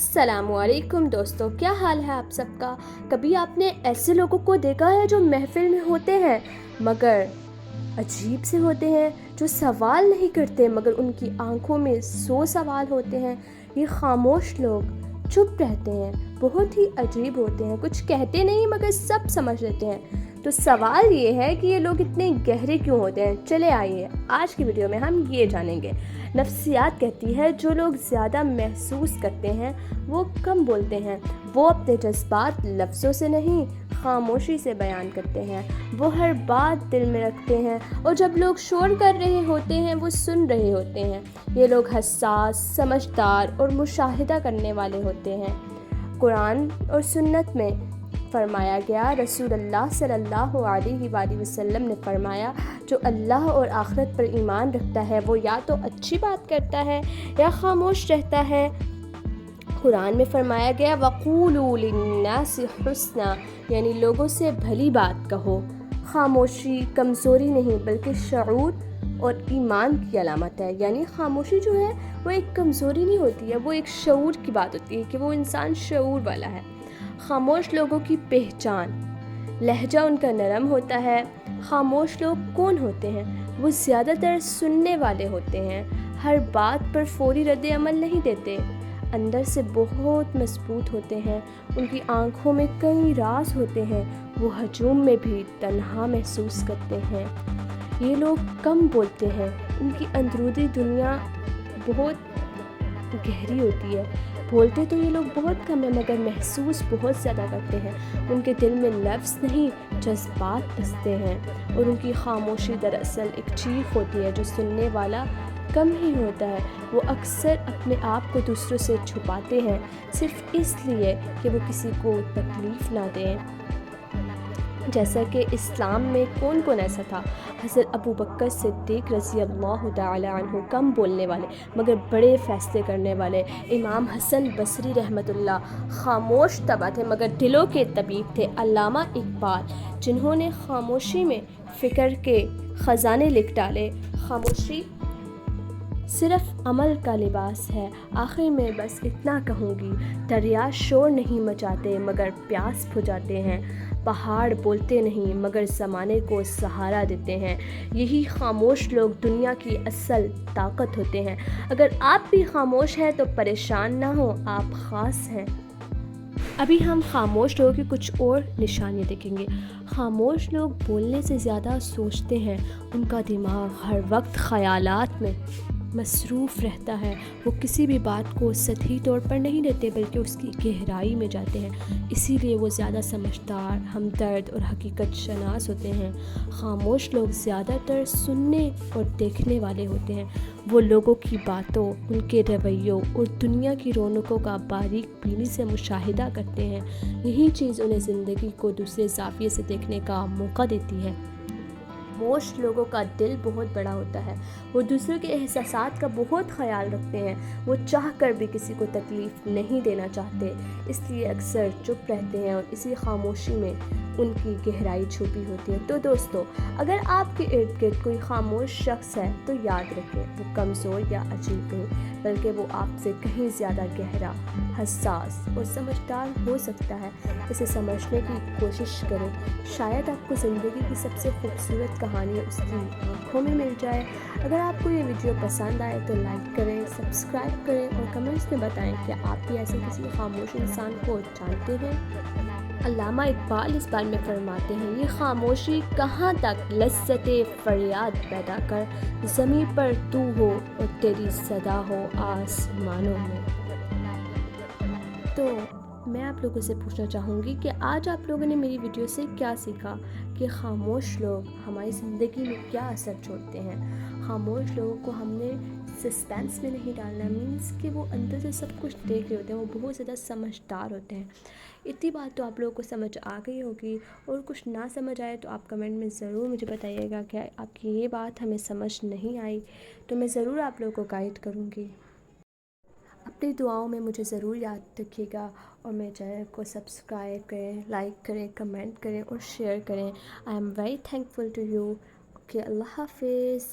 السلام علیکم دوستو، کیا حال ہے آپ سب کا؟ کبھی آپ نے ایسے لوگوں کو دیکھا ہے جو محفل میں ہوتے ہیں مگر عجیب سے ہوتے ہیں، جو سوال نہیں کرتے مگر ان کی آنکھوں میں 100 سوال ہوتے ہیں؟ یہ خاموش لوگ چپ رہتے ہیں، بہت ہی عجیب ہوتے ہیں، کچھ کہتے نہیں مگر سب سمجھ لیتے ہیں۔ تو سوال یہ ہے کہ یہ لوگ اتنے گہرے کیوں ہوتے ہیں؟ چلے آئیے آج کی ویڈیو میں ہم یہ جانیں گے۔ نفسیات کہتی ہے جو لوگ زیادہ محسوس کرتے ہیں وہ کم بولتے ہیں، وہ اپنے جذبات لفظوں سے نہیں خاموشی سے بیان کرتے ہیں، وہ ہر بات دل میں رکھتے ہیں اور جب لوگ شور کر رہے ہوتے ہیں وہ سن رہے ہوتے ہیں۔ یہ لوگ حساس، سمجھدار اور مشاہدہ کرنے والے ہوتے ہیں۔ قرآن اور سنت میں فرمایا گیا، رسول اللہ صلی اللہ علیہ وآلہ وسلم نے فرمایا، جو اللہ اور آخرت پر ایمان رکھتا ہے وہ یا تو اچھی بات کرتا ہے یا خاموش رہتا ہے۔ قرآن میں فرمایا گیا، وَقُولُوا لِلنَّاسِ حُسْنًا، یعنی لوگوں سے بھلی بات کہو۔ خاموشی کمزوری نہیں بلکہ شعور اور ایمان کی علامت ہے، یعنی خاموشی جو ہے وہ ایک کمزوری نہیں ہوتی ہے، وہ ایک شعور کی بات ہوتی ہے کہ وہ انسان شعور والا ہے۔ خاموش لوگوں کی پہچان، لہجہ ان کا نرم ہوتا ہے۔ خاموش لوگ کون ہوتے ہیں؟ وہ زیادہ تر سننے والے ہوتے ہیں، ہر بات پر فوری رد عمل نہیں دیتے، اندر سے بہت مضبوط ہوتے ہیں، ان کی آنکھوں میں کئی راز ہوتے ہیں، وہ ہجوم میں بھی تنہا محسوس کرتے ہیں۔ یہ لوگ کم بولتے ہیں، ان کی اندرونی دنیا بہت گہری ہوتی ہے۔ بولتے تو یہ لوگ بہت کم ہیں مگر محسوس بہت زیادہ کرتے ہیں، ان کے دل میں لفظ نہیں جذبات بستے ہیں، اور ان کی خاموشی دراصل ایک چیخ ہوتی ہے جو سننے والا کم ہی ہوتا ہے۔ وہ اکثر اپنے آپ کو دوسروں سے چھپاتے ہیں صرف اس لیے کہ وہ کسی کو تکلیف نہ دیں۔ جیسا کہ اسلام میں کون ایسا تھا؟ حضرت ابو بکر صدیق رضی اللہ تعالی عنہ، کم بولنے والے مگر بڑے فیصلے کرنے والے۔ امام حسن بصری رحمۃ اللہ خاموش طبع تھے مگر دلوں کے طبیب تھے۔ علامہ اقبال، جنہوں نے خاموشی میں فکر کے خزانے لکھ ڈالے۔ خاموشی صرف عمل کا لباس ہے۔ آخر میں بس اتنا کہوں گی، دریا شور نہیں مچاتے مگر پیاس بجھاتے ہیں، پہاڑ بولتے نہیں مگر زمانے کو سہارا دیتے ہیں۔ یہی خاموش لوگ دنیا کی اصل طاقت ہوتے ہیں۔ اگر آپ بھی خاموش ہیں تو پریشان نہ ہوں، آپ خاص ہیں۔ ابھی ہم خاموش لوگوں کی کچھ اور نشانیاں دیکھیں گے۔ خاموش لوگ بولنے سے زیادہ سوچتے ہیں، ان کا دماغ ہر وقت خیالات میں مصروف رہتا ہے، وہ کسی بھی بات کو سطحی طور پر نہیں لیتے بلکہ اس کی گہرائی میں جاتے ہیں، اسی لیے وہ زیادہ سمجھدار، ہمدرد اور حقیقت شناس ہوتے ہیں۔ خاموش لوگ زیادہ تر سننے اور دیکھنے والے ہوتے ہیں، وہ لوگوں کی باتوں، ان کے رویوں اور دنیا کی رونقوں کا باریک بینی سے مشاہدہ کرتے ہیں۔ یہی چیز انہیں زندگی کو دوسرے زاویے سے دیکھنے کا موقع دیتی ہے۔ خاموش لوگوں کا دل بہت بڑا ہوتا ہے، وہ دوسروں کے احساسات کا بہت خیال رکھتے ہیں، وہ چاہ کر بھی کسی کو تکلیف نہیں دینا چاہتے، اس لیے اکثر چپ رہتے ہیں اور اسی خاموشی میں ان کی گہرائی چھپی ہوتی ہے۔ تو دوستو، اگر آپ کے ارد گرد کوئی خاموش شخص ہے تو یاد رکھیں، وہ کمزور یا عجیب نہیں بلکہ وہ آپ سے کہیں زیادہ گہرا، حساس اور سمجھدار ہو سکتا ہے۔ اسے سمجھنے کی کوشش کریں، شاید آپ کو زندگی کی سب سے خوبصورت کہانی اس کی آنکھوں میں مل جائے۔ اگر آپ کو یہ ویڈیو پسند آئے تو لائک کریں، سبسکرائب کریں اور کمنٹس میں بتائیں کہ آپ بھی ایسے کسی خاموش انسان کو جانتے ہیں۔ علامہ اقبال اس بارے میں فرماتے ہیں، یہ خاموشی کہاں تک لذت فریاد پیدا کر، زمین پر تو ہو اور تیری صدا ہو آسمانوں میں۔ تو میں آپ لوگوں سے پوچھنا چاہوں گی کہ آج آپ لوگوں نے میری ویڈیو سے کیا سیکھا کہ خاموش لوگ ہماری زندگی میں کیا اثر چھوڑتے ہیں۔ خاموش لوگوں کو ہم نے سسپینس میں نہیں ڈالنا، مینس کہ وہ اندر سے سب کچھ دیکھ رہے ہوتے ہیں، وہ بہت زیادہ سمجھدار ہوتے ہیں۔ اتنی بات تو آپ لوگوں کو سمجھ آ گئی ہوگی، اور کچھ نہ سمجھ آئے تو آپ کمنٹ میں ضرور مجھے بتائیے گا کہ آپ کی یہ بات ہمیں سمجھ نہیں آئی، تو میں ضرور آپ لوگوں کو گائیڈ کروں گی۔ اپنی دعاؤں میں مجھے ضرور یاد رکھیے گا، اور میرے چینل کو سبسکرائب کریں، لائک کریں، کمنٹ کریں اور شیئر کریں۔ I am very thankful to you. Okay, اللہ حافظ۔